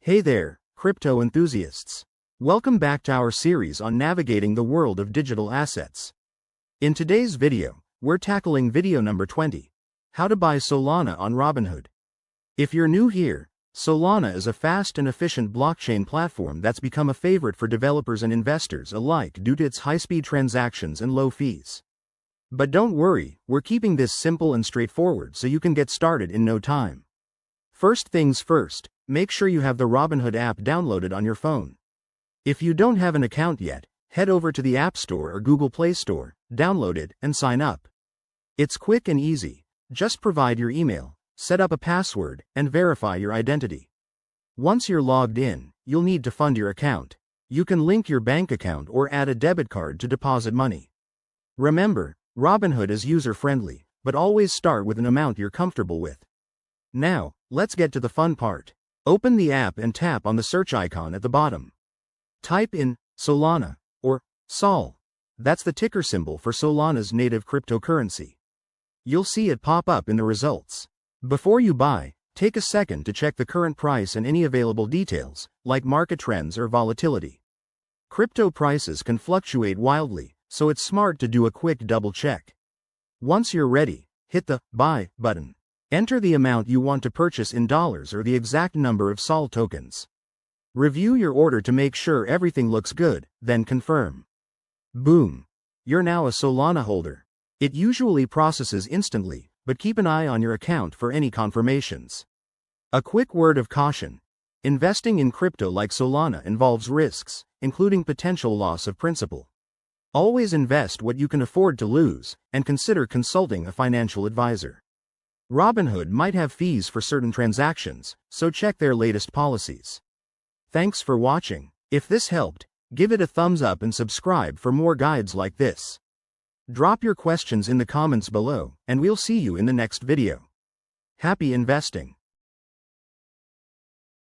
Hey there, crypto enthusiasts. Welcome back to our series on navigating the world of digital assets. In today's video, we're tackling video number 20, how to buy Solana on Robinhood. If you're new here, Solana is a fast and efficient blockchain platform that's become a favorite for developers and investors alike due to its high-speed transactions and low fees. But don't worry, we're keeping this simple and straightforward so you can get started in no time. First things first, make sure you have the Robinhood app downloaded on your phone. If you don't have an account yet, head over to the App Store or Google Play Store, download it, and sign up. It's quick and easy. Just provide your email, set up a password, and verify your identity. Once you're logged in, you'll need to fund your account. You can link your bank account or add a debit card to deposit money. Remember, Robinhood is user-friendly, but always start with an amount you're comfortable with. Now, let's get to the fun part. Open the app and tap on the search icon at the bottom. Type in Solana, or SOL. That's the ticker symbol for Solana's native cryptocurrency. You'll see it pop up in the results. Before you buy, take a second to check the current price and any available details, like market trends or volatility. Crypto prices can fluctuate wildly, so it's smart to do a quick double check. Once you're ready, hit the Buy button. Enter the amount you want to purchase in dollars or the exact number of SOL tokens. Review your order to make sure everything looks good, then confirm. Boom! You're now a Solana holder. It usually processes instantly, but keep an eye on your account for any confirmations. A quick word of caution. Investing in crypto like Solana involves risks, including potential loss of principal. Always invest what you can afford to lose, and consider consulting a financial advisor. Robinhood might have fees for certain transactions, so check their latest policies. Thanks for watching. If this helped, give it a thumbs up and subscribe for more guides like this. Drop your questions in the comments below, and we'll see you in the next video. Happy investing!